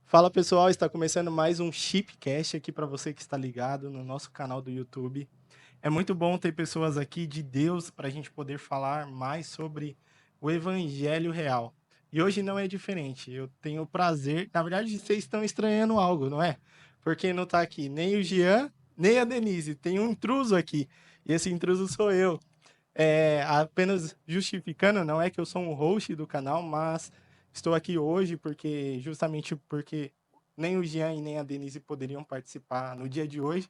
Fala pessoal, está começando mais um Chipcast aqui para você que está ligado no nosso canal do YouTube. É muito bom ter pessoas aqui de Deus para a gente poder falar mais sobre o Evangelho real. E hoje não é diferente. Eu tenho o prazer, na verdade, vocês estão estranhando algo, não é? Porque não está aqui nem o Jean, nem a Denise. Tem um intruso aqui. E esse intruso sou eu. Apenas justificando, não é que eu sou um host do canal, mas estou aqui hoje justamente porque nem o Jean e nem a Denise poderiam participar no dia de hoje,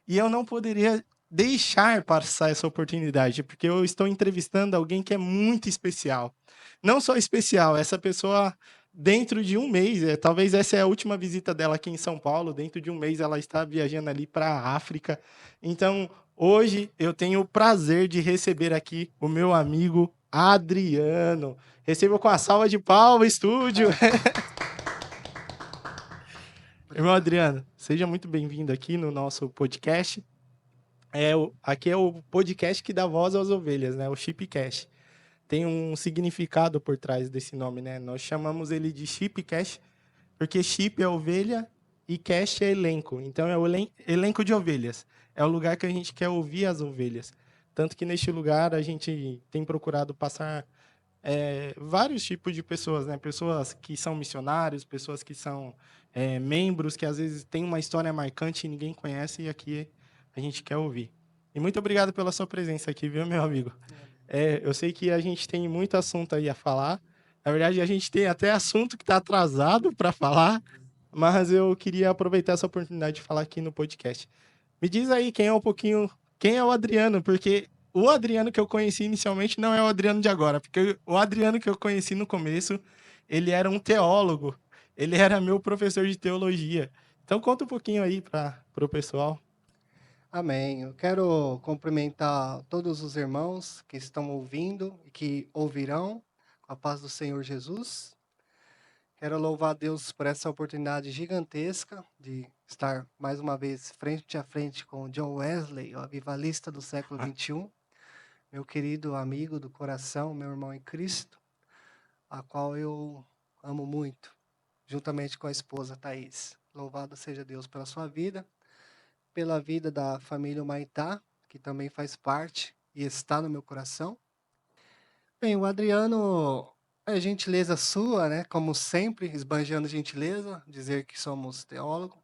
e eu não poderia deixar passar essa oportunidade, porque eu estou entrevistando alguém que é muito especial. Não só especial, essa pessoa dentro de um mês, talvez essa é a última visita dela aqui em São Paulo, dentro de um mês ela está viajando ali para a África. Então, hoje eu tenho o prazer de receber aqui o meu amigo Adriano. Receba com a salva de palmas, estúdio. Irmão Obrigado. Adriano, seja muito bem-vindo aqui no nosso podcast. Aqui é o podcast que dá voz às ovelhas, né? O Chipcast. Tem um significado por trás desse nome, né? Nós chamamos ele de Chipcast porque chip é ovelha e cast é elenco. Então é o elenco de ovelhas. É o lugar que a gente quer ouvir as ovelhas. Tanto que neste lugar a gente tem procurado passar vários tipos de pessoas, né? Pessoas que são missionários, pessoas que são membros, que às vezes têm uma história marcante e ninguém conhece e aqui a gente quer ouvir. E muito obrigado pela sua presença aqui, viu, meu amigo? Amém. Eu sei que a gente tem muito assunto aí a falar. Na verdade, a gente tem até assunto que está atrasado para falar, mas eu queria aproveitar essa oportunidade de falar aqui no podcast. Me diz aí quem é o Adriano, porque o Adriano que eu conheci inicialmente não é o Adriano de agora, porque o Adriano que eu conheci no começo, ele era um teólogo, ele era meu professor de teologia. Então conta um pouquinho aí para o pessoal. Amém. Eu quero cumprimentar todos os irmãos que estão ouvindo e que ouvirão, com a paz do Senhor Jesus. Quero louvar a Deus por essa oportunidade gigantesca de estar mais uma vez frente a frente com John Wesley, o avivalista do século XXI, meu querido amigo do coração, meu irmão em Cristo, a qual eu amo muito, juntamente com a esposa Thaís. Louvado seja Deus pela sua vida, pela vida da família Humaitá, que também faz parte e está no meu coração. Bem, o Adriano, é gentileza sua, né? Como sempre, esbanjando gentileza, dizer que somos teólogo.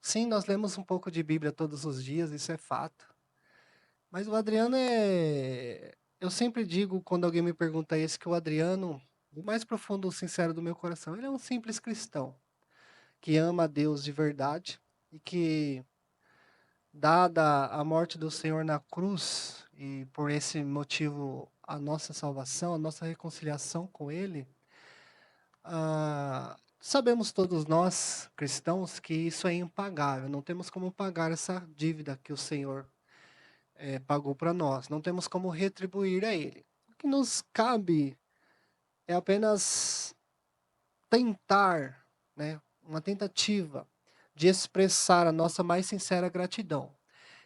Sim, nós lemos um pouco de Bíblia todos os dias, isso é fato. Mas o Adriano é. Eu sempre digo, quando alguém me pergunta isso, que o Adriano, o mais profundo e sincero do meu coração, ele é um simples cristão, que ama a Deus de verdade e que dada a morte do Senhor na cruz e por esse motivo a nossa salvação, a nossa reconciliação com Ele, sabemos todos nós cristãos que isso é impagável, não temos como pagar essa dívida que o Senhor pagou para nós, não temos como retribuir a Ele. O que nos cabe é apenas tentar, né, uma tentativa de expressar a nossa mais sincera gratidão.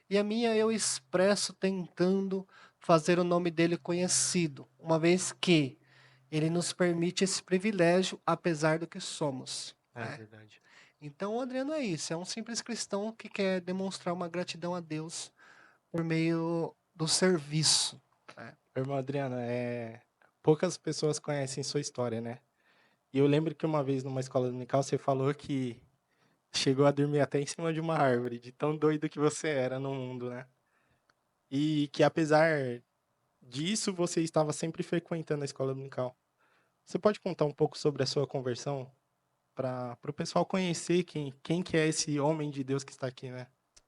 E a minha eu expresso tentando fazer o nome dele conhecido, uma vez que ele nos permite esse privilégio, apesar do que somos, É né? verdade. Então, o Adriano é isso, é um simples cristão que quer demonstrar uma gratidão a Deus por meio do serviço, né? Irmão Adriano, poucas pessoas conhecem sua história, né? E eu lembro que uma vez numa escola dominical você falou que chegou a dormir até em cima de uma árvore, de tão doido que você era no mundo, né? E que apesar disso, você estava sempre frequentando a escola dominical. Você pode contar um pouco sobre a sua conversão para o pessoal conhecer quem que é esse homem de Deus que está aqui, né?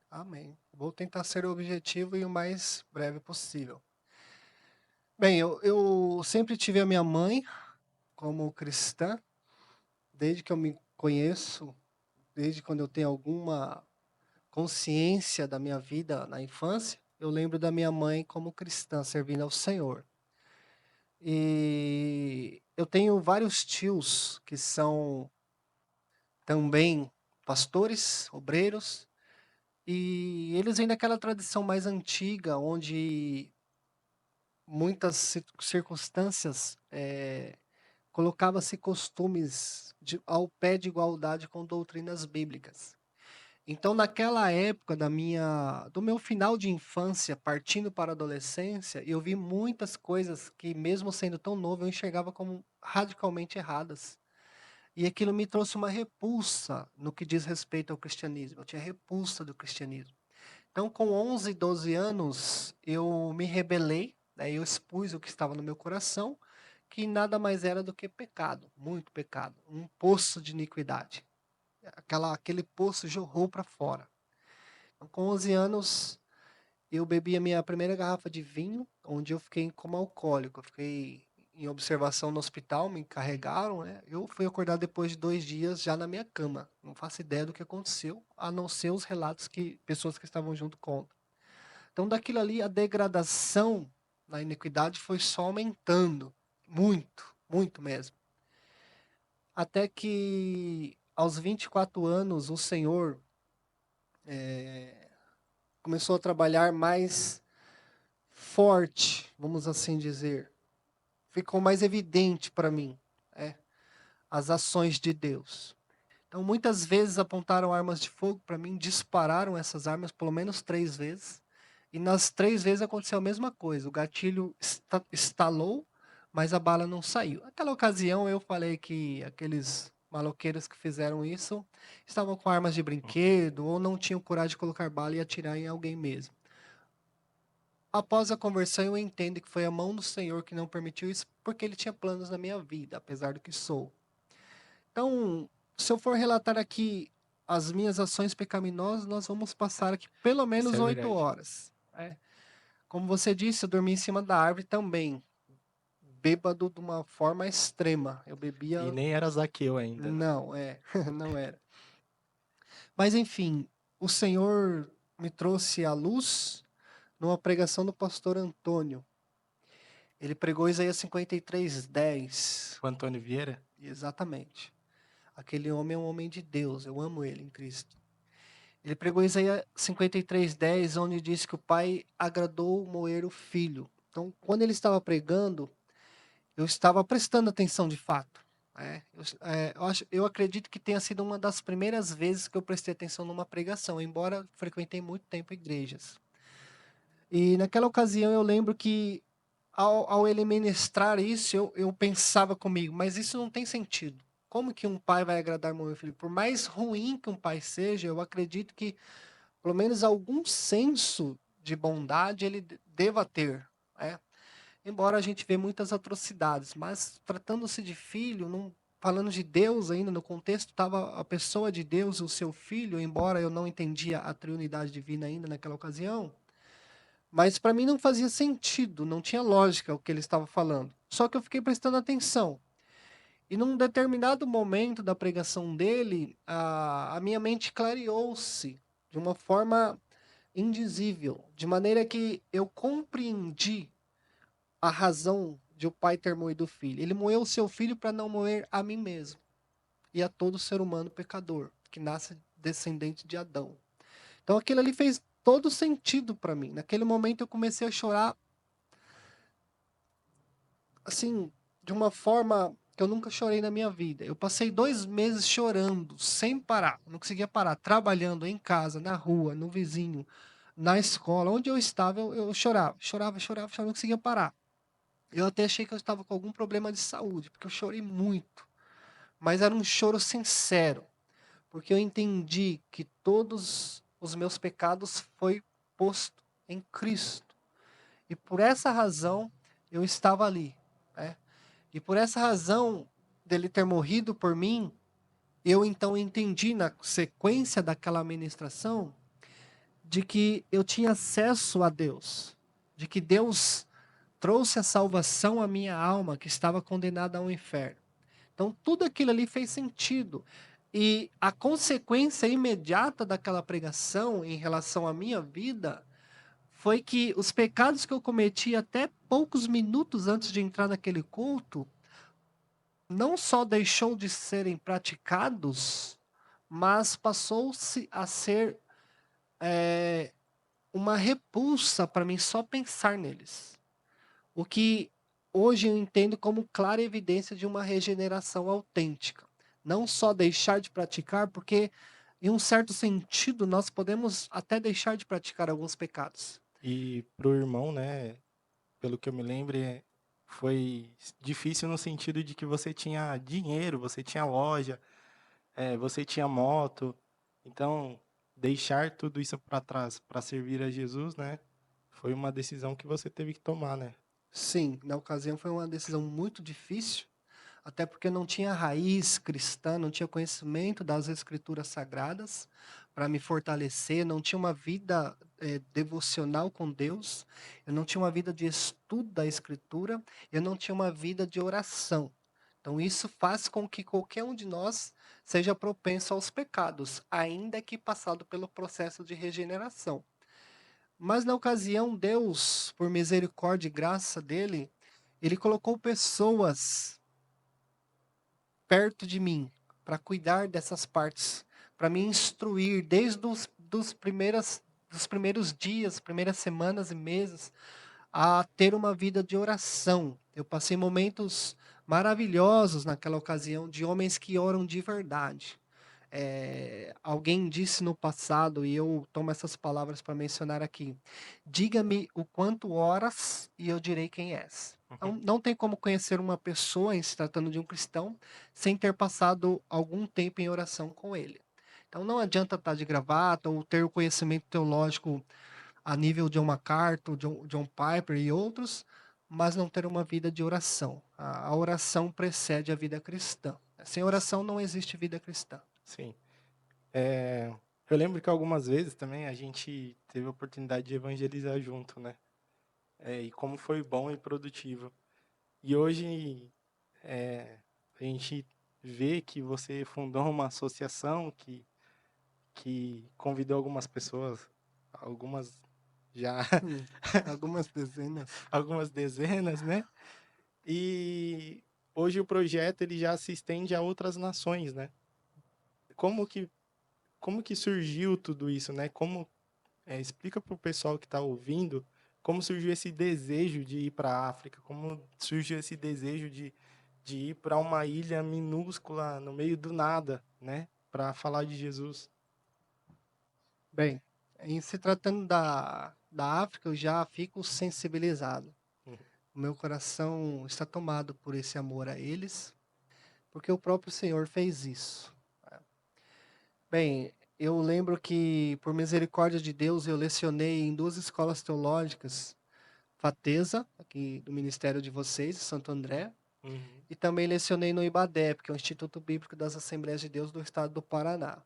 Amém. Vou tentar ser objetivo e o mais breve possível. Bem, eu sempre tive a minha mãe como cristã, desde que eu me conheço, desde quando eu tenho alguma consciência da minha vida na infância, eu lembro da minha mãe como cristã, servindo ao Senhor. E eu tenho vários tios que são também pastores, obreiros, e eles vêm daquela tradição mais antiga, onde muitas circunstâncias colocava-se costumes ao pé de igualdade com doutrinas bíblicas. Então, naquela época do meu final de infância, partindo para a adolescência, eu vi muitas coisas que, mesmo sendo tão novo, eu enxergava como radicalmente erradas. E aquilo me trouxe uma repulsa no que diz respeito ao cristianismo. Eu tinha repulsa do cristianismo. Então, com 11, 12 anos, eu me rebelei, né? Eu expus o que estava no meu coração, que nada mais era do que pecado, muito pecado, um poço de iniquidade. Aquele poço jorrou para fora. Então, com 11 anos, eu bebi a minha primeira garrafa de vinho, onde eu fiquei como alcoólico. Eu fiquei em observação no hospital, me encarregaram, né? Eu fui acordar depois de 2 dias já na minha cama. Não faço ideia do que aconteceu, a não ser os relatos que pessoas que estavam junto contam. Então, daquilo ali, a degradação na iniquidade foi só aumentando. Muito, muito mesmo. Até que, aos 24 anos, o Senhor começou a trabalhar mais forte, vamos assim dizer. Ficou mais evidente para mim, né, as ações de Deus. Então, muitas vezes apontaram armas de fogo para mim, dispararam essas armas pelo menos 3 vezes. E nas 3 vezes aconteceu a mesma coisa. O gatilho estalou, mas a bala não saiu. Naquela ocasião eu falei que aqueles maloqueiros que fizeram isso estavam com armas de brinquedo ou não tinham coragem de colocar bala e atirar em alguém mesmo. Após a conversão, eu entendo que foi a mão do Senhor que não permitiu isso, porque Ele tinha planos na minha vida, apesar do que sou. Então, se eu for relatar aqui as minhas ações pecaminosas, nós vamos passar aqui pelo Isso menos é 8 verdade. horas. Né? Como você disse, eu dormi em cima da árvore também, bêbado de uma forma extrema. Eu E bebia... nem era Zaqueu ainda, né? Não, não era. Mas enfim, o Senhor me trouxe à luz numa pregação do pastor Antônio. Ele pregou Isaías 53:10. O Antônio Vieira. Exatamente. Aquele homem é um homem de Deus. Eu amo ele em Cristo. Ele pregou Isaías 53:10, onde diz que o pai agradou moer o filho. Então, quando ele estava pregando, eu estava prestando atenção de fato. Né? Eu acredito que tenha sido uma das primeiras vezes que eu prestei atenção numa pregação, embora frequentei muito tempo igrejas. E naquela ocasião eu lembro que ao ele ministrar isso, eu pensava comigo, mas isso não tem sentido. Como que um pai vai agradar meu filho? Por mais ruim que um pai seja, eu acredito que pelo menos algum senso de bondade ele deva ter. Né? Embora a gente vê muitas atrocidades, mas tratando-se de filho, não, falando de Deus ainda, no contexto estava a pessoa de Deus, o seu filho, embora eu não entendia a triunidade divina ainda naquela ocasião, mas para mim não fazia sentido, não tinha lógica o que ele estava falando. Só que eu fiquei prestando atenção. E num determinado momento da pregação dele, a minha mente clareou-se de uma forma indizível, de maneira que eu compreendi a razão de o pai ter moído o filho. Ele moeu o seu filho para não moer a mim mesmo e a todo ser humano pecador, que nasce descendente de Adão. Então aquilo ali fez todo sentido para mim. Naquele momento eu comecei a chorar assim, de uma forma que eu nunca chorei na minha vida. Eu passei 2 meses chorando, sem parar. Não conseguia parar. Trabalhando em casa, na rua, no vizinho, na escola. Onde eu estava, eu chorava. Chorava, chorava, chorava. Não conseguia parar. Eu até achei que eu estava com algum problema de saúde, porque eu chorei muito. Mas era um choro sincero. Porque eu entendi que todos os meus pecados foi posto em Cristo. E por essa razão, eu estava ali. Né? E por essa razão dele ter morrido por mim, eu então entendi na sequência daquela ministração de que eu tinha acesso a Deus, de que Deus trouxe a salvação à minha alma que estava condenada ao inferno. Então tudo aquilo ali fez sentido. E a consequência imediata daquela pregação em relação à minha vida foi que os pecados que eu cometi até poucos minutos antes de entrar naquele culto não só deixou de serem praticados, mas passou-se a ser uma repulsa para mim só pensar neles. O que hoje eu entendo como clara evidência de uma regeneração autêntica. Não só deixar de praticar, porque em um certo sentido nós podemos até deixar de praticar alguns pecados. E pro irmão, né, pelo que eu me lembro, foi difícil no sentido de que você tinha dinheiro, você tinha loja, você tinha moto. Então, deixar tudo isso para trás para servir a Jesus, né, foi uma decisão que você teve que tomar, né? Sim, na ocasião foi uma decisão muito difícil, até porque não tinha raiz cristã, não tinha conhecimento das escrituras sagradas para me fortalecer, não tinha uma vida devocional com Deus, eu não tinha uma vida de estudo da escritura, eu não tinha uma vida de oração. Então isso faz com que qualquer um de nós seja propenso aos pecados, ainda que passado pelo processo de regeneração. Mas na ocasião, Deus, por misericórdia e graça dele, ele colocou pessoas perto de mim para cuidar dessas partes, para me instruir desde dos primeiros dias, primeiras semanas e meses, a ter uma vida de oração. Eu passei momentos maravilhosos naquela ocasião de homens que oram de verdade. Alguém disse no passado, e eu tomo essas palavras para mencionar aqui: diga-me o quanto oras, e eu direi quem és. Então, não tem como conhecer uma pessoa, em se tratando de um cristão, sem ter passado algum tempo em oração com ele. Então, não adianta estar de gravata ou ter o conhecimento teológico a nível de John MacArthur, John Piper e outros, mas não ter uma vida de oração. A oração precede a vida cristã. Sem oração não existe vida cristã. Sim. Eu lembro que algumas vezes também a gente teve a oportunidade de evangelizar junto, né? E como foi bom e produtivo. E hoje a gente vê que você fundou uma associação que convidou algumas pessoas, algumas já, Algumas dezenas. algumas dezenas, né? E hoje o projeto ele já se estende a outras nações, né? Como que, como que surgiu tudo isso, né? Explica para o pessoal que está ouvindo como surgiu esse desejo de ir para a África, como surgiu esse desejo de ir para uma ilha minúscula no meio do nada, né? Para falar de Jesus. Bem, em se tratando da África, eu já fico sensibilizado. Uhum. O meu coração está tomado por esse amor a eles, porque o próprio Senhor fez isso. Bem, eu lembro que, por misericórdia de Deus, eu lecionei em duas escolas teológicas, Fatesa, aqui do ministério de vocês, Santo André, Uhum. e também lecionei no IBADEP, que é o Instituto Bíblico das Assembleias de Deus do Estado do Paraná.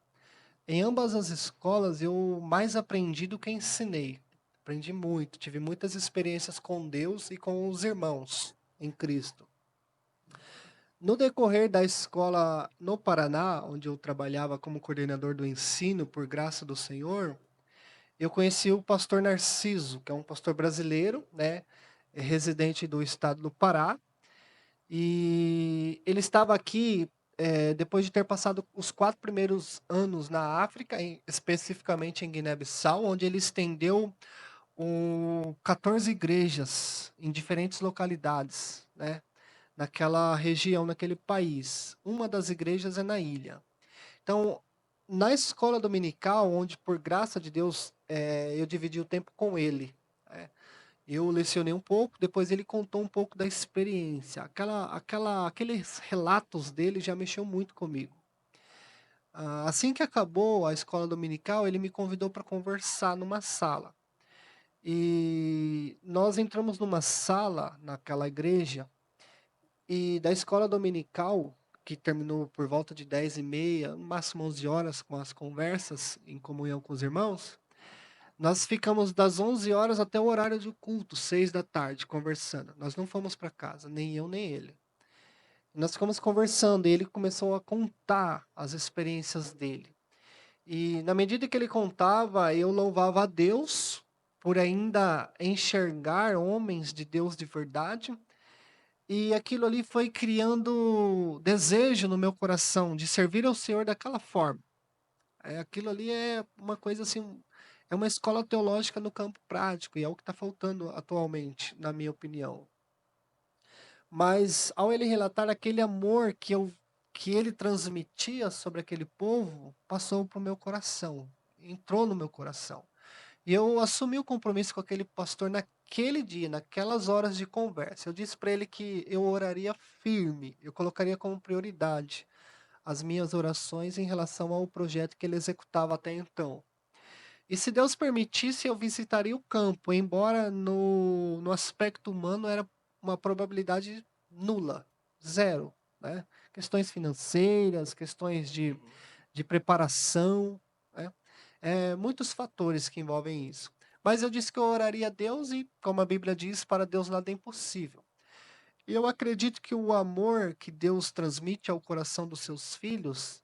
Em ambas as escolas, eu mais aprendi do que ensinei. Aprendi muito, tive muitas experiências com Deus e com os irmãos em Cristo. No decorrer da escola no Paraná, onde eu trabalhava como coordenador do ensino, por graça do Senhor, eu conheci o pastor Narciso, que é um pastor brasileiro, né, residente do estado do Pará, e ele estava aqui depois de ter passado os 4 primeiros anos na África, especificamente em Guiné-Bissau, onde ele estendeu 14 igrejas em diferentes localidades, né, naquela região, naquele país. Uma das igrejas é na ilha. Então, na escola dominical, onde por graça de Deus eu dividi o tempo com ele, né, eu lecionei um pouco, depois ele contou um pouco da experiência. Aqueles relatos dele já mexeu muito comigo. Assim que acabou a escola dominical, ele me convidou para conversar numa sala. E nós entramos numa sala naquela igreja e da escola dominical, que terminou por volta de 10h30, no máximo 11 horas com as conversas em comunhão com os irmãos, nós ficamos das 11 horas até o horário do culto, 6 da tarde, conversando. Nós não fomos para casa, nem eu nem ele. Nós ficamos conversando e ele começou a contar as experiências dele. E na medida que ele contava, eu louvava a Deus por ainda enxergar homens de Deus de verdade. E aquilo ali foi criando desejo no meu coração de servir ao Senhor daquela forma. Aquilo ali é uma coisa assim, é uma escola teológica no campo prático, e é o que está faltando atualmente, na minha opinião. Mas ao ele relatar aquele amor que ele transmitia sobre aquele povo, passou para o meu coração, entrou no meu coração. E eu assumi o compromisso com aquele pastor naquele dia, naquelas horas de conversa. Eu disse para ele que eu oraria firme, eu colocaria como prioridade as minhas orações em relação ao projeto que ele executava até então. E se Deus permitisse, eu visitaria o campo, embora no aspecto humano era uma probabilidade nula, zero, né? Questões financeiras, questões Uhum. de preparação, né? Muitos fatores que envolvem isso. Mas eu disse que eu oraria a Deus e, como a Bíblia diz, para Deus nada é impossível. E eu acredito que o amor que Deus transmite ao coração dos seus filhos,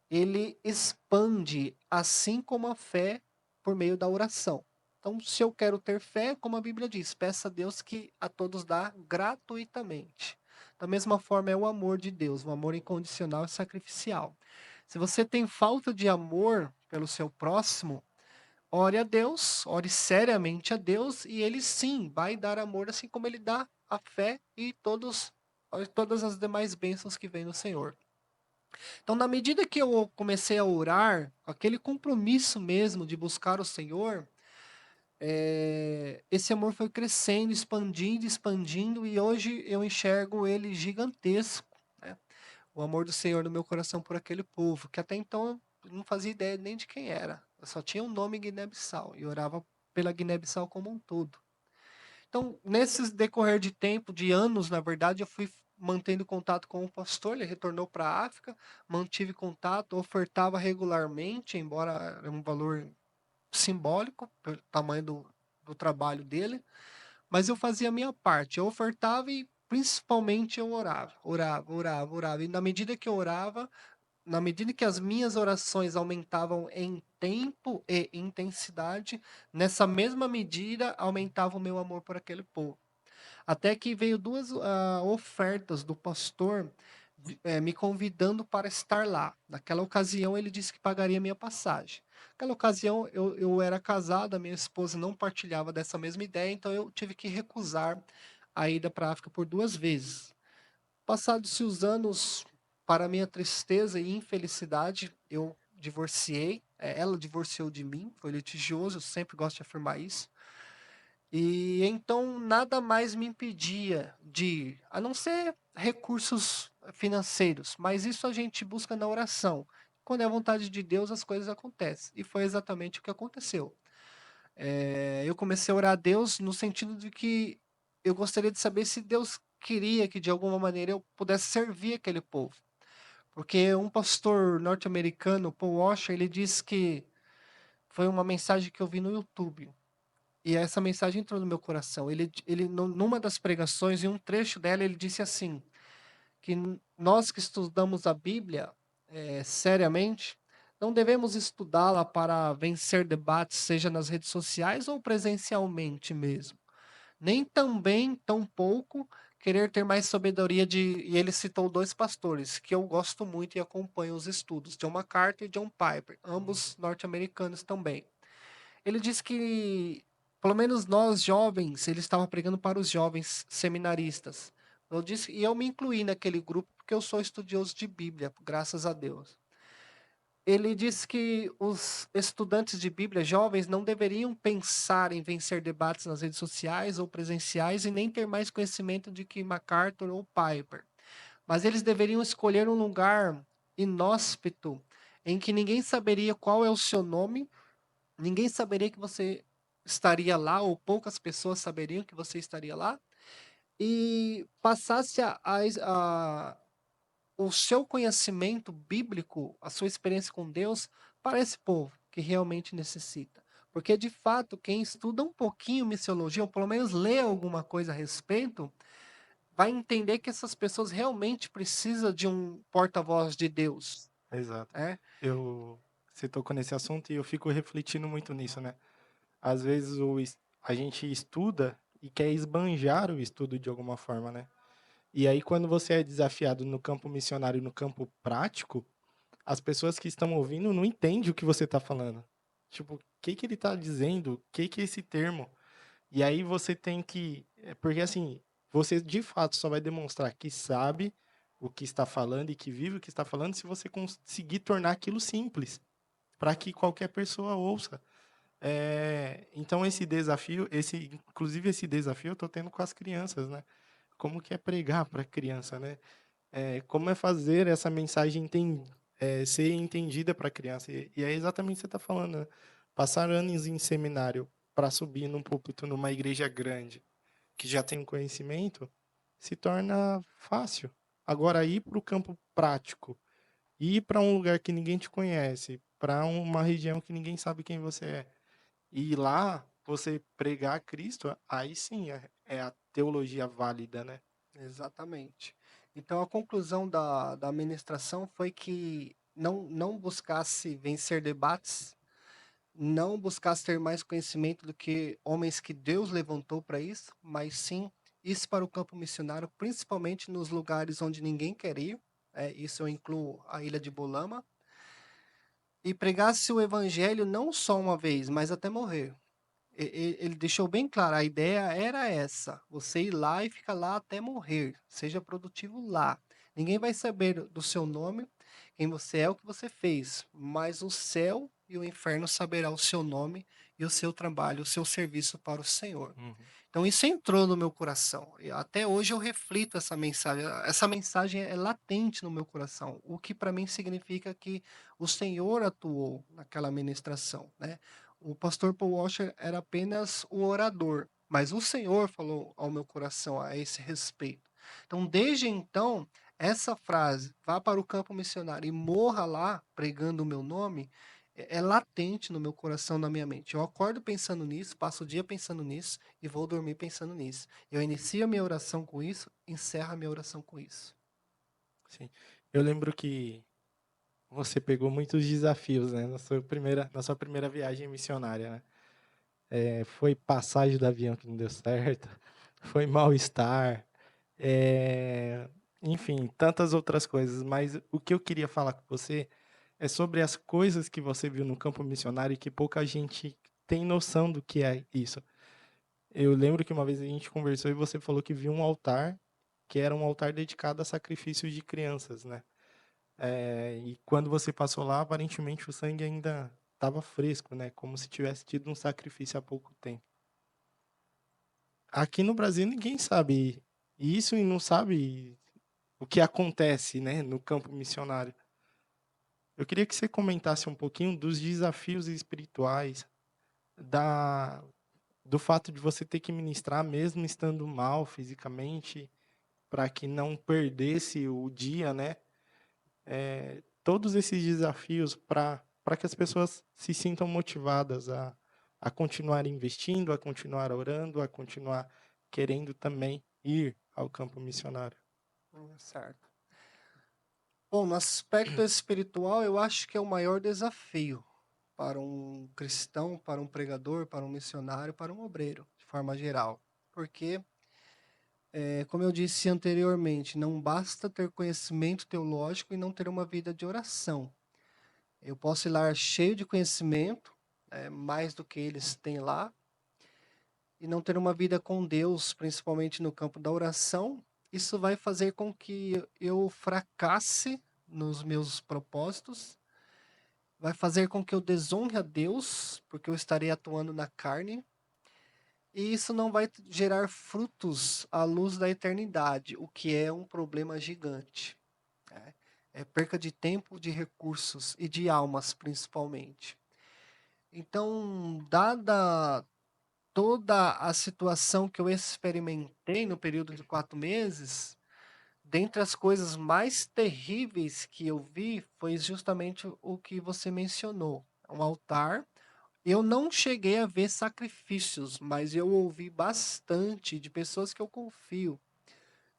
ele expande, assim como a fé por meio da oração. Então, se eu quero ter fé, como a Bíblia diz, peça a Deus que a todos dá gratuitamente. Da mesma forma é o amor de Deus, o amor incondicional e sacrificial. Se você tem falta de amor pelo seu próximo, ore a Deus, ore seriamente a Deus, e ele sim vai dar amor, assim como ele dá a fé e todas as demais bênçãos que vêm do Senhor. Então, na medida que eu comecei a orar, aquele compromisso mesmo de buscar o Senhor, esse amor foi crescendo, expandindo, expandindo, e hoje eu enxergo ele gigantesco, né? O amor do Senhor no meu coração por aquele povo, que até então eu não fazia ideia nem de quem era. Eu só tinha o nome Guiné-Bissau e orava pela Guiné-Bissau como um todo. Então, nesses decorrer de tempo, de anos, na verdade, eu fui mantendo contato com o pastor, ele retornou para a África, mantive contato, ofertava regularmente, embora era um valor simbólico, pelo tamanho do trabalho dele, mas eu fazia a minha parte, eu ofertava e principalmente eu orava, orava, orava, orava. E na medida que eu orava, na medida que as minhas orações aumentavam em tempo e intensidade, nessa mesma medida aumentava o meu amor por aquele povo. Até que veio duas ofertas do pastor me convidando para estar lá. Naquela ocasião, ele disse que pagaria minha passagem. Naquela ocasião, eu era casado, a minha esposa não partilhava dessa mesma ideia, então eu tive que recusar a ida para a África por duas vezes. Passados-se os anos, para minha tristeza e infelicidade, eu divorciei. Ela divorciou de mim, foi litigioso, eu sempre gosto de afirmar isso. E então nada mais me impedia de ir, a não ser recursos financeiros, mas isso a gente busca na oração. Quando é a vontade de Deus, as coisas acontecem. E foi exatamente o que aconteceu. Eu comecei a orar a Deus no sentido de que eu gostaria de saber se Deus queria que de alguma maneira eu pudesse servir aquele povo. Porque um pastor norte-americano, Paul Washer, ele disse que foi uma mensagem que eu vi no YouTube. E essa mensagem entrou no meu coração. Numa das pregações, em um trecho dela, ele disse assim: que nós que estudamos a Bíblia seriamente, não devemos estudá-la para vencer debates, seja nas redes sociais ou presencialmente mesmo. Nem também, tampouco, querer ter mais sabedoria de. E ele citou dois pastores que eu gosto muito e acompanho os estudos, John MacArthur e John Piper, ambos norte-americanos também. Ele disse que, pelo menos nós jovens, ele estava pregando para os jovens seminaristas. Eu disse, e eu me incluí naquele grupo porque eu sou estudioso de Bíblia, graças a Deus. Ele disse que os estudantes de Bíblia jovens não deveriam pensar em vencer debates nas redes sociais ou presenciais e nem ter mais conhecimento de que MacArthur ou Piper. Mas eles deveriam escolher um lugar inóspito em que ninguém saberia qual é o seu nome. Ninguém saberia que você estaria lá, ou poucas pessoas saberiam que você estaria lá, e passasse o seu conhecimento bíblico, a sua experiência com Deus, para esse povo que realmente necessita. Porque, de fato, quem estuda um pouquinho missiologia, ou pelo menos lê alguma coisa a respeito, vai entender que essas pessoas realmente precisam de um porta-voz de Deus. Exato. Né? Você tocou nesse assunto e eu fico refletindo muito nisso, né? Às vezes a gente estuda e quer esbanjar o estudo de alguma forma, né? E aí, quando você é desafiado no campo missionário, no campo prático, as pessoas que estão ouvindo não entendem o que você está falando. Tipo, o que que ele está dizendo? O que que é esse termo? E aí você tem que. Porque assim, você de fato só vai demonstrar que sabe o que está falando e que vive o que está falando se você conseguir tornar aquilo simples, para que qualquer pessoa ouça. Então inclusive esse desafio eu tô tendo com as crianças, né? Como que é pregar para criança, né? Como é fazer essa mensagem ser entendida para a criança. E é exatamente o que você está falando, né? Passar anos em seminário para subir num púlpito numa igreja grande, que já tem um conhecimento, se torna fácil. Agora, ir para o campo prático, ir para um lugar que ninguém te conhece, para uma região que ninguém sabe quem você é, e lá você pregar Cristo, aí sim é a teologia válida, né? Exatamente. Então, a conclusão da ministração foi que não buscasse vencer debates, não buscasse ter mais conhecimento do que homens que Deus levantou para isso, mas sim isso para o campo missionário, principalmente nos lugares onde ninguém quer ir. Isso eu incluo a ilha de Bolama, e pregasse o evangelho não só uma vez, mas até morrer. Ele deixou bem claro, a ideia era essa: você ir lá e ficar lá até morrer, seja produtivo lá. Ninguém vai saber do seu nome, quem você é, o que você fez, mas o céu e o inferno saberá o seu nome e o seu trabalho, o seu serviço para o Senhor. Uhum. Então isso entrou no meu coração. E até hoje eu reflito essa mensagem. Essa mensagem é latente no meu coração, o que para mim significa que o Senhor atuou naquela ministração, né? O pastor Paul Washer era apenas o orador, mas o Senhor falou ao meu coração a esse respeito. Então, desde então, essa frase, vá para o campo missionário e morra lá pregando o meu nome, é latente no meu coração, na minha mente. Eu acordo pensando nisso, passo o dia pensando nisso e vou dormir pensando nisso. Eu inicio a minha oração com isso, encerro a minha oração com isso. Sim. Eu lembro que você pegou muitos desafios, né, na sua primeira viagem missionária, né? Foi passagem do avião que não deu certo, foi mal-estar, enfim, tantas outras coisas. Mas o que eu queria falar com você é sobre as coisas que você viu no campo missionário e que pouca gente tem noção do que é isso. Eu lembro que uma vez a gente conversou e você falou que viu um altar que era um altar dedicado a sacrifícios de crianças, né? E quando você passou lá, aparentemente o sangue ainda estava fresco, né? Como se tivesse tido um sacrifício há pouco tempo. Aqui no Brasil ninguém sabe isso e não sabe o que acontece, né, no campo missionário. Eu queria que você comentasse um pouquinho dos desafios espirituais, da, do fato de você ter que ministrar mesmo estando mal fisicamente, para que não perdesse o dia, né? Todos esses desafios para que as pessoas se sintam motivadas a continuar investindo, a continuar orando, a continuar querendo também ir ao campo missionário. Certo. Bom, no aspecto espiritual, eu acho que é o maior desafio para um cristão, para um pregador, para um missionário, para um obreiro, de forma geral. Porque, como eu disse anteriormente, não basta ter conhecimento teológico e não ter uma vida de oração. Eu posso ir lá cheio de conhecimento, mais do que eles têm lá, e não ter uma vida com Deus, principalmente no campo da oração. Isso vai fazer com que eu fracasse nos meus propósitos, vai fazer com que eu desonre a Deus, porque eu estarei atuando na carne, e isso não vai gerar frutos à luz da eternidade, o que é um problema gigante, né? É perca de tempo, de recursos e de almas, principalmente. Então, dada toda a situação que eu experimentei no período de 4 meses, dentre as coisas mais terríveis que eu vi foi justamente o que você mencionou, um altar. Eu não cheguei a ver sacrifícios, mas eu ouvi bastante de pessoas que eu confio,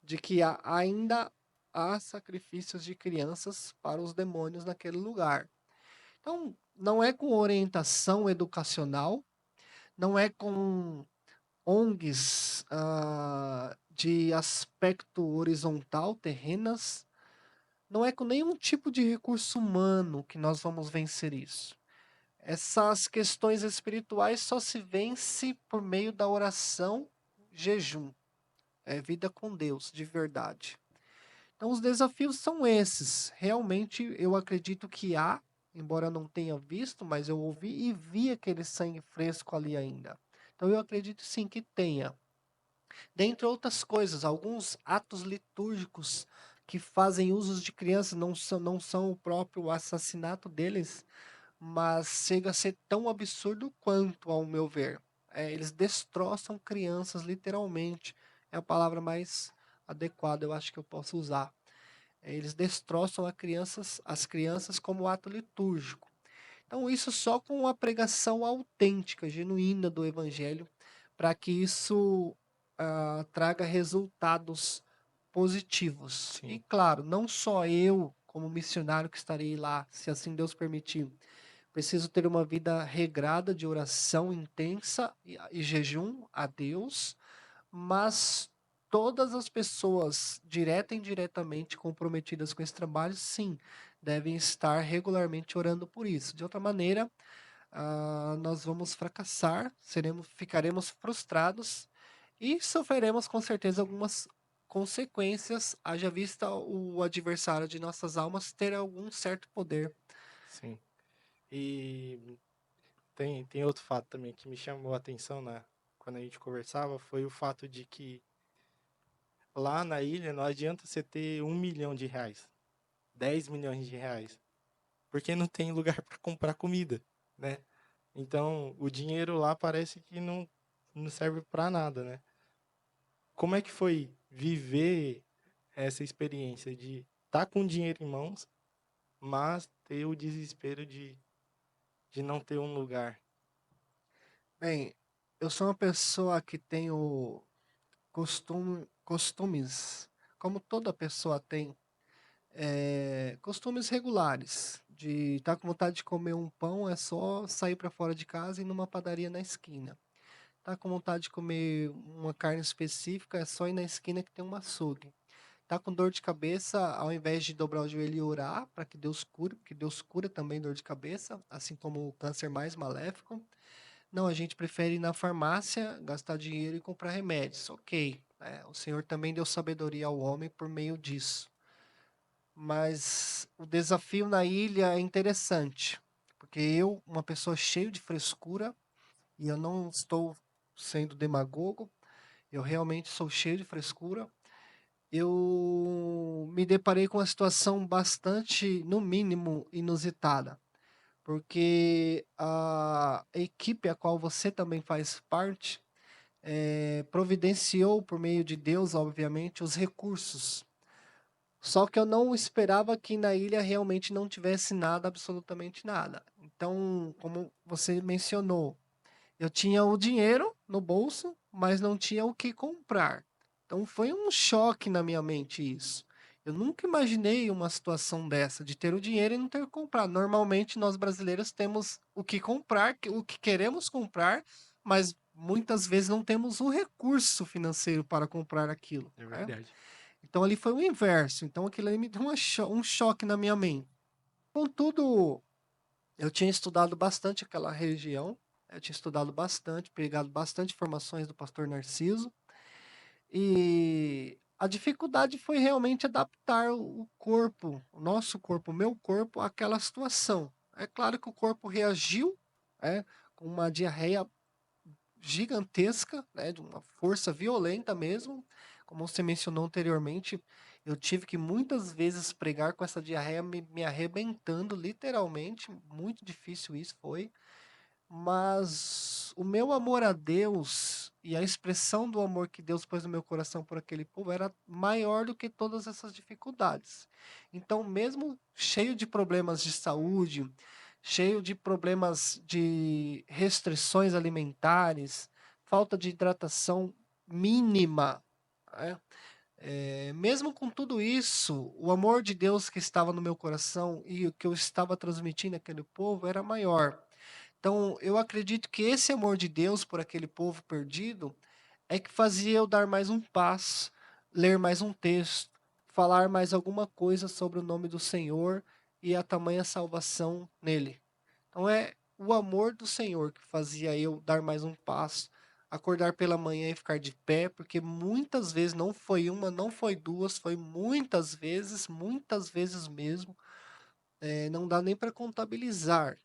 de que ainda há sacrifícios de crianças para os demônios naquele lugar. Então, não é com orientação educacional, não é com ONGs de aspecto horizontal, terrenas, não é com nenhum tipo de recurso humano que nós vamos vencer isso. Essas questões espirituais só se vence por meio da oração, jejum. é vida com Deus, de verdade. Então, os desafios são esses. Realmente, eu acredito que há, embora eu não tenha visto, mas eu ouvi e vi aquele sangue fresco ali ainda. Então, eu acredito sim que tenha. Dentre outras coisas, alguns atos litúrgicos que fazem usos de crianças não são o próprio assassinato deles, mas chega a ser tão absurdo quanto, ao meu ver. Eles destroçam crianças, literalmente. É a palavra mais adequada, eu acho que eu posso usar. Eles destroçam as crianças como ato litúrgico. Então, isso só com a pregação autêntica, genuína do Evangelho, para que isso traga resultados positivos. E, Sim, claro, não só eu, como missionário que estarei lá, se assim Deus permitir, preciso ter uma vida regrada de oração intensa e jejum a Deus, mas todas as pessoas, direta e indiretamente comprometidas com esse trabalho, sim, devem estar regularmente orando por isso. De outra maneira, nós vamos fracassar, ficaremos frustrados e sofreremos com certeza algumas consequências, haja vista o adversário de nossas almas ter algum certo poder. sim. E tem outro fato também que me chamou a atenção quando a gente conversava, foi o fato de que lá na ilha não adianta você ter 1 milhão de reais, 10 milhões de reais, porque não tem lugar para comprar comida, né? Então o dinheiro lá parece que não serve para nada, né? Como é que foi viver essa experiência de estar com dinheiro em mãos, mas ter o desespero de não ter um lugar? Bem, eu sou uma pessoa que tenho costumes, como toda pessoa tem, costumes regulares. De estar com vontade de comer um pão, é só sair para fora de casa e ir numa padaria na esquina. Tá com vontade de comer uma carne específica, é só ir na esquina que tem um açougue. Tá com dor de cabeça, ao invés de dobrar o joelho e orar para que Deus cure, porque Deus cura também dor de cabeça, assim como o câncer mais maléfico. Não, a gente prefere ir na farmácia, gastar dinheiro e comprar remédios. Ok, né? O Senhor também deu sabedoria ao homem por meio disso. Mas o desafio na ilha é interessante, porque eu, uma pessoa cheia de frescura, e eu não estou sendo demagogo, eu realmente sou cheio de frescura. Eu me deparei com uma situação bastante, no mínimo, inusitada, porque a equipe a qual você também faz parte providenciou, por meio de Deus, obviamente, os recursos. Só que eu não esperava que na ilha realmente não tivesse nada, absolutamente nada. Então, como você mencionou, eu tinha o dinheiro no bolso, mas não tinha o que comprar. Então foi um choque na minha mente isso. Eu nunca imaginei uma situação dessa, de ter o dinheiro e não ter o que comprar. Normalmente nós brasileiros temos o que comprar, o que queremos comprar, mas muitas vezes não temos o recurso financeiro para comprar aquilo, É né? verdade. Então ali foi o inverso. Então aquilo ali me deu um choque na minha mente. Contudo, eu tinha estudado bastante aquela região, eu tinha estudado bastante, pegado bastante informações do pastor Narciso, e a dificuldade foi realmente adaptar o corpo, o nosso corpo, o meu corpo, àquela situação. É claro que o corpo reagiu, com uma diarreia gigantesca, né, de uma força violenta mesmo. Como você mencionou anteriormente, eu tive que muitas vezes pregar com essa diarreia me arrebentando, literalmente. Muito difícil isso foi. Mas o meu amor a Deus e a expressão do amor que Deus pôs no meu coração por aquele povo era maior do que todas essas dificuldades. Então, mesmo cheio de problemas de saúde, cheio de problemas de restrições alimentares, falta de hidratação mínima, né? Mesmo com tudo isso, o amor de Deus que estava no meu coração e o que eu estava transmitindo àquele povo era maior. Então, eu acredito que esse amor de Deus por aquele povo perdido é que fazia eu dar mais um passo, ler mais um texto, falar mais alguma coisa sobre o nome do Senhor e a tamanha salvação nele. Então, é o amor do Senhor que fazia eu dar mais um passo, acordar pela manhã e ficar de pé, porque muitas vezes, não foi uma, não foi duas, foi muitas vezes mesmo. Não dá nem para contabilizar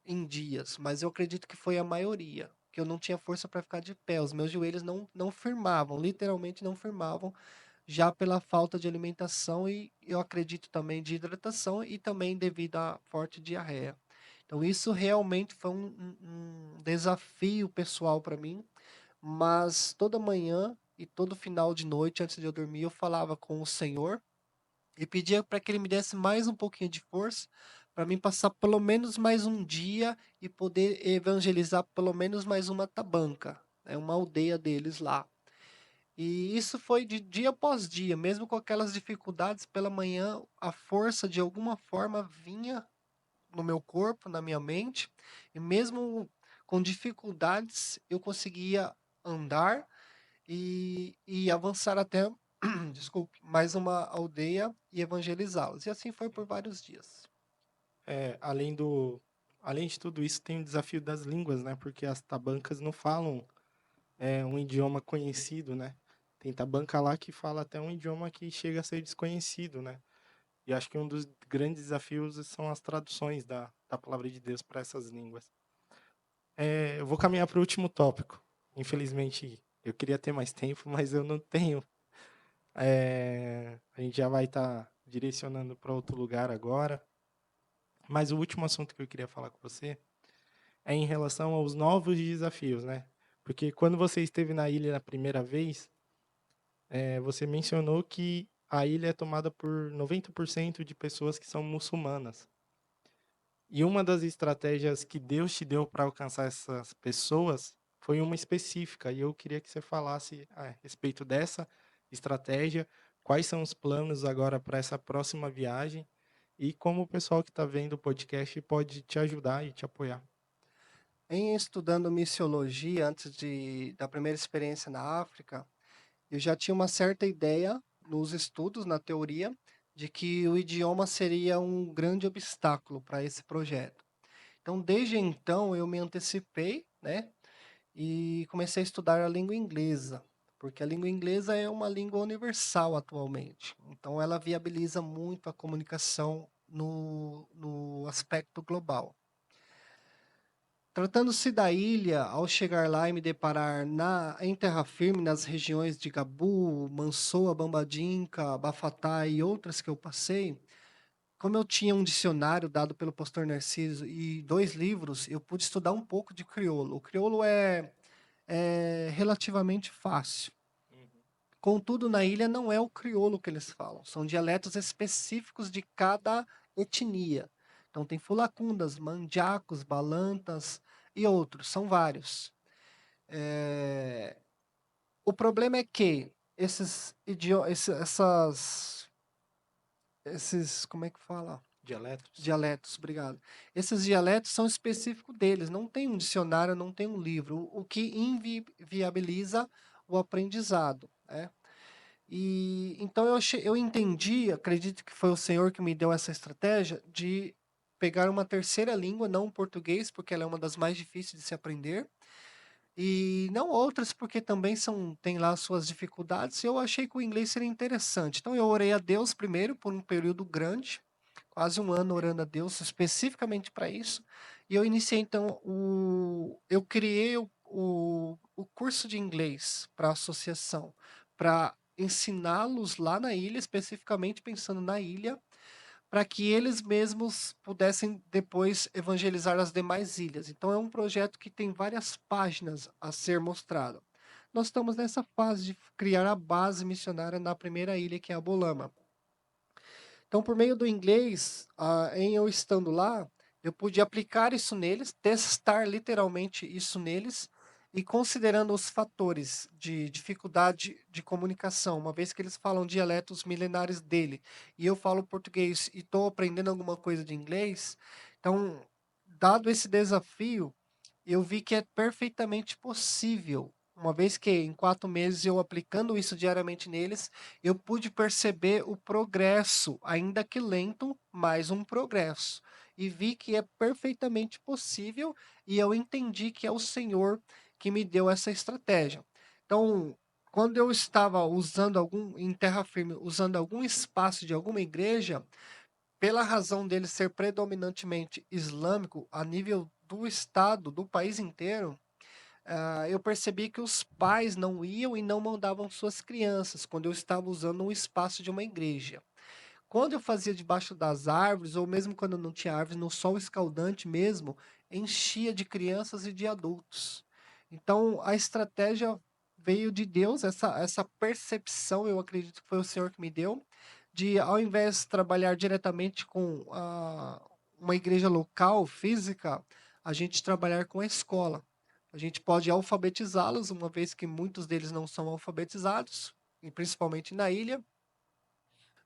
em dias, mas eu acredito que foi a maioria, que eu não tinha força para ficar de pé, os meus joelhos não firmavam, literalmente não firmavam, já pela falta de alimentação e eu acredito também de hidratação e também devido à forte diarreia. Então isso realmente foi um desafio pessoal para mim, mas toda manhã e todo final de noite, antes de eu dormir, eu falava com o Senhor e pedia para que ele me desse mais um pouquinho de força para mim passar pelo menos mais um dia e poder evangelizar pelo menos mais uma tabanca, é uma aldeia deles lá. E isso foi de dia após dia, mesmo com aquelas dificuldades pela manhã, a força de alguma forma vinha no meu corpo, na minha mente, e mesmo com dificuldades eu conseguia andar e avançar até, desculpe, mais uma aldeia e evangelizá-los. E assim foi por vários dias. É, além de tudo isso, tem o desafio das línguas, né? Porque as tabancas não falam um idioma conhecido, né? Tem tabanca lá que fala até um idioma que chega a ser desconhecido, né? E acho que um dos grandes desafios são as traduções da palavra de Deus para essas línguas. Eu vou caminhar para o último tópico. Infelizmente, eu queria ter mais tempo, mas eu não tenho. A gente já vai estar direcionando para outro lugar agora. Mas o último assunto que eu queria falar com você é em relação aos novos desafios, né? Porque quando você esteve na ilha na primeira vez, você mencionou que a ilha é tomada por 90% de pessoas que são muçulmanas. E uma das estratégias que Deus te deu para alcançar essas pessoas foi uma específica. E eu queria que você falasse a respeito dessa estratégia, quais são os planos agora para essa próxima viagem e como o pessoal que está vendo o podcast pode te ajudar e te apoiar. Em estudando missiologia, da primeira experiência na África, eu já tinha uma certa ideia nos estudos, na teoria, de que o idioma seria um grande obstáculo para esse projeto. Então, desde então, eu me antecipei, né, e comecei a estudar a língua inglesa, porque a língua inglesa é uma língua universal atualmente. Então, ela viabiliza muito a comunicação no aspecto global. Tratando-se da ilha, ao chegar lá e me deparar em terra firme, nas regiões de Gabu, Mansoa, Bambadinca, Bafatá e outras que eu passei, como eu tinha um dicionário dado pelo pastor Narciso e 2 livros, eu pude estudar um pouco de crioulo. O crioulo é relativamente fácil. Contudo, na ilha não é o crioulo que eles falam, são dialetos específicos de cada etnia. Então tem fulacundas, mandiacos, balantas e outros, são vários. É, O problema é que como é que fala? Dialetos? Dialetos, obrigado. Esses dialetos são específicos deles, não tem um dicionário, não tem um livro, o que inviabiliza o aprendizado, né? E então eu entendi, acredito que foi o Senhor que me deu essa estratégia de pegar uma terceira língua, não o português, porque ela é uma das mais difíceis de se aprender, e não outras, porque também tem lá suas dificuldades. Eu achei que o inglês seria interessante. Então eu orei a Deus primeiro por um período grande, quase um ano orando a Deus especificamente para isso. E eu iniciei então eu criei o curso de inglês para a associação, para ensiná-los lá na ilha, especificamente pensando na ilha, para que eles mesmos pudessem depois evangelizar as demais ilhas. Então é um projeto que tem várias páginas a ser mostrado. Nós estamos nessa fase de criar a base missionária na primeira ilha, que é a Bolama. Então, por meio do inglês, em eu estando lá, eu pude aplicar isso neles, testar literalmente isso neles, e considerando os fatores de dificuldade de comunicação, uma vez que eles falam dialetos milenares dele, e eu falo português e estou aprendendo alguma coisa de inglês, então, dado esse desafio, eu vi que é perfeitamente possível. Uma vez que em 4 meses eu aplicando isso diariamente neles, eu pude perceber o progresso, ainda que lento, mas um progresso. E vi que é perfeitamente possível, e eu entendi que é o Senhor que me deu essa estratégia. Então, quando eu estava usando em terra firme, usando algum espaço de alguma igreja, pela razão dele ser predominantemente islâmico a nível do estado, do país inteiro, eu percebi que os pais não iam e não mandavam suas crianças quando eu estava usando um espaço de uma igreja. Quando eu fazia debaixo das árvores, ou mesmo quando não tinha árvores, no sol escaldante mesmo, enchia de crianças e de adultos. Então, a estratégia veio de Deus, essa percepção, eu acredito que foi o Senhor que me deu, de ao invés de trabalhar diretamente com uma igreja local, física, a gente trabalhar com a escola. A gente pode alfabetizá-los, uma vez que muitos deles não são alfabetizados, e principalmente na ilha,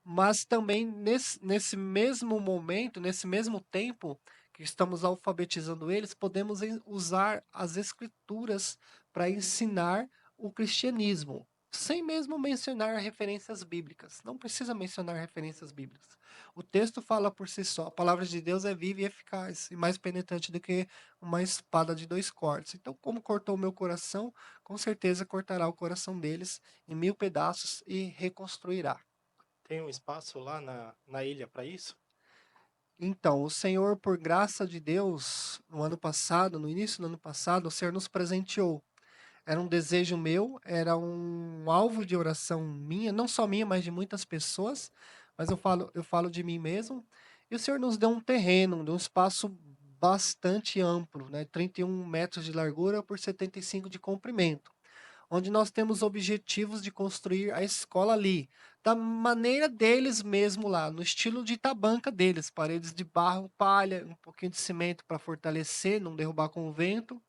mas também nesse mesmo momento, nesse mesmo tempo que estamos alfabetizando eles, podemos usar as escrituras para ensinar o cristianismo, sem mesmo mencionar referências bíblicas. Não precisa mencionar referências bíblicas. O texto fala por si só. A palavra de Deus é viva e eficaz e mais penetrante do que uma espada de dois cortes. Então, como cortou o meu coração, com certeza cortará o coração deles em 1000 pedaços e reconstruirá. Tem um espaço lá na ilha para isso? Então, o Senhor, por graça de Deus, no ano passado, no início do ano passado, o Senhor nos presenteou. Era um desejo meu, era um alvo de oração minha, não só minha, mas de muitas pessoas, mas eu falo de mim mesmo. E o Senhor nos deu um terreno, um espaço bastante amplo, né? 31 metros de largura por 75 de comprimento, onde nós temos objetivos de construir a escola ali, da maneira deles mesmo lá, no estilo de tabanca deles, paredes de barro, palha, um pouquinho de cimento para fortalecer, não derrubar com o vento,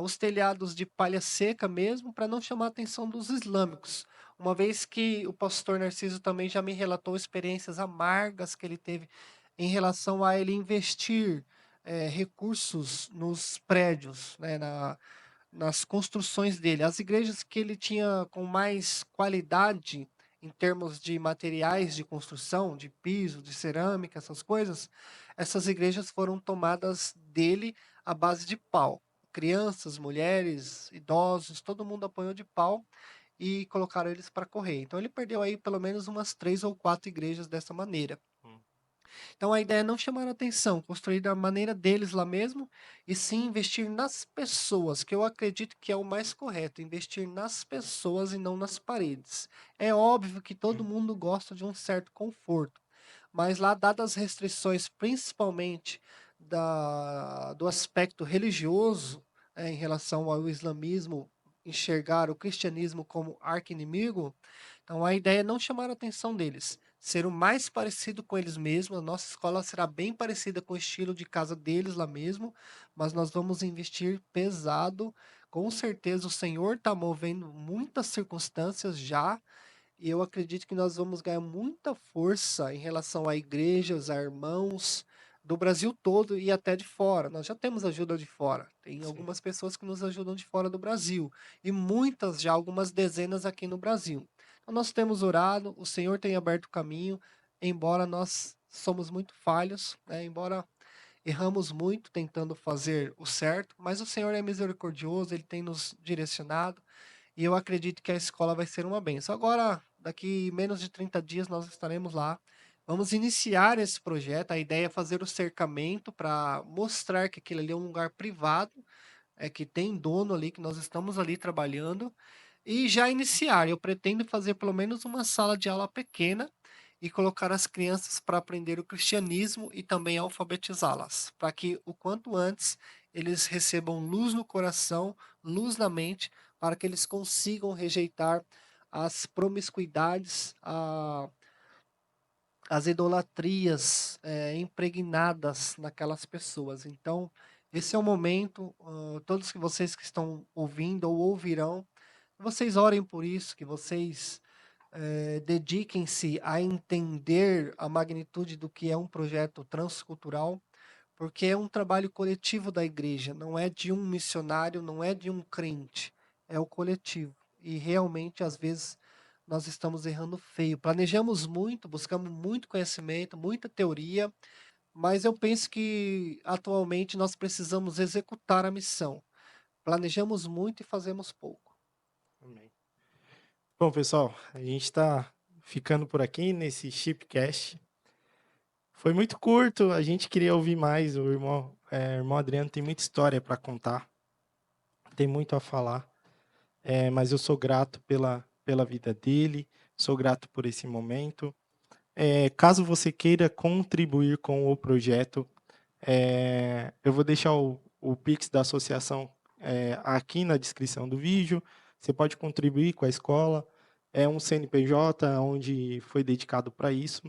os telhados de palha seca mesmo, para não chamar a atenção dos islâmicos. Uma vez que o pastor Narciso também já me relatou experiências amargas que ele teve em relação a ele investir recursos nos prédios, né, nas construções dele. As igrejas que ele tinha com mais qualidade em termos de materiais de construção, de piso, de cerâmica, essas coisas, essas igrejas foram tomadas dele à base de pau. Crianças, mulheres, idosos, todo mundo apanhou de pau e colocaram eles para correr. Então ele perdeu aí pelo menos umas 3 ou 4 igrejas dessa maneira. Hum. Então a ideia é não chamar a atenção, construir da maneira deles lá mesmo, e sim investir nas pessoas, que eu acredito que é o mais correto, investir nas pessoas e não nas paredes. É óbvio que todo Hum. mundo gosta de um certo conforto, mas lá, dadas as restrições, principalmente do aspecto religioso, em relação ao islamismo, enxergar o cristianismo como arqui-inimigo, então a ideia é não chamar a atenção deles, ser o mais parecido com eles mesmos. A nossa escola será bem parecida com o estilo de casa deles lá mesmo, mas nós vamos investir pesado. Com certeza o Senhor está movendo muitas circunstâncias já, e eu acredito que nós vamos ganhar muita força em relação a igrejas, a irmãos do Brasil todo e até de fora. Nós já temos ajuda de fora. Tem Sim. algumas pessoas que nos ajudam de fora do Brasil e muitas já, algumas dezenas aqui no Brasil. Então nós temos orado, o Senhor tem aberto o caminho, embora nós somos muito falhos, né? Embora erramos muito tentando fazer o certo, mas o Senhor é misericordioso, ele tem nos direcionado e eu acredito que a escola vai ser uma bênção. Agora, daqui menos de 30 dias, nós estaremos lá. Vamos iniciar esse projeto. A ideia é fazer o cercamento para mostrar que aquele ali é um lugar privado, que tem dono ali, que nós estamos ali trabalhando. E já iniciar. Eu pretendo fazer pelo menos uma sala de aula pequena e colocar as crianças para aprender o cristianismo e também alfabetizá-las, para que o quanto antes eles recebam luz no coração, luz na mente, para que eles consigam rejeitar as promiscuidades, as idolatrias impregnadas naquelas pessoas. Então, esse é o momento, todos que vocês que estão ouvindo ou ouvirão, que vocês orem por isso, que vocês dediquem-se a entender a magnitude do que é um projeto transcultural, porque é um trabalho coletivo da igreja, não é de um missionário, não é de um crente, é o coletivo. E realmente, às vezes, nós estamos errando feio. Planejamos muito, buscamos muito conhecimento, muita teoria, mas eu penso que atualmente nós precisamos executar a missão. planejamos muito e fazemos pouco. Amém. Bom, pessoal, a gente está ficando por aqui nesse Chipcast. Foi muito curto, a gente queria ouvir mais. O irmão Adriano tem muita história para contar, tem muito a falar, mas eu sou grato pela vida dele, sou grato por esse momento. Caso você queira contribuir com o projeto, eu vou deixar o Pix da associação aqui na descrição do vídeo. Você pode contribuir com a escola. É um CNPJ onde foi dedicado para isso.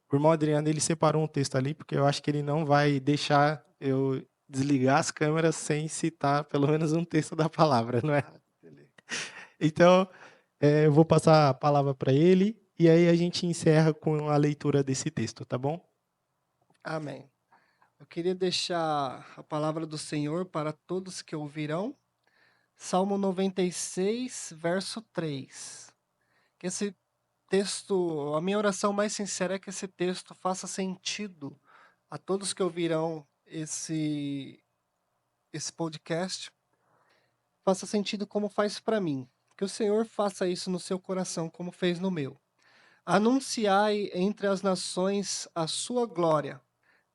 O irmão Adriano ele separou um texto ali, porque eu acho que ele não vai deixar eu desligar as câmeras sem citar pelo menos um texto da palavra, não é? Então, eu vou passar a palavra para ele e aí a gente encerra com a leitura desse texto, tá bom? Amém. Eu queria deixar a palavra do Senhor para todos que ouvirão. Salmo 96, verso 3. Que esse texto, a minha oração mais sincera é que esse texto faça sentido a todos que ouvirão esse podcast, faça sentido como faz para mim. Que o Senhor faça isso no seu coração como fez no meu. Anunciai entre as nações a sua glória,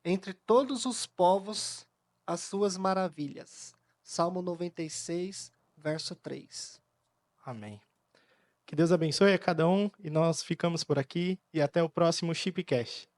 entre todos os povos as suas maravilhas. Salmo 96, verso 3. Amém. Que Deus abençoe a cada um e nós ficamos por aqui e até o próximo Chipcast.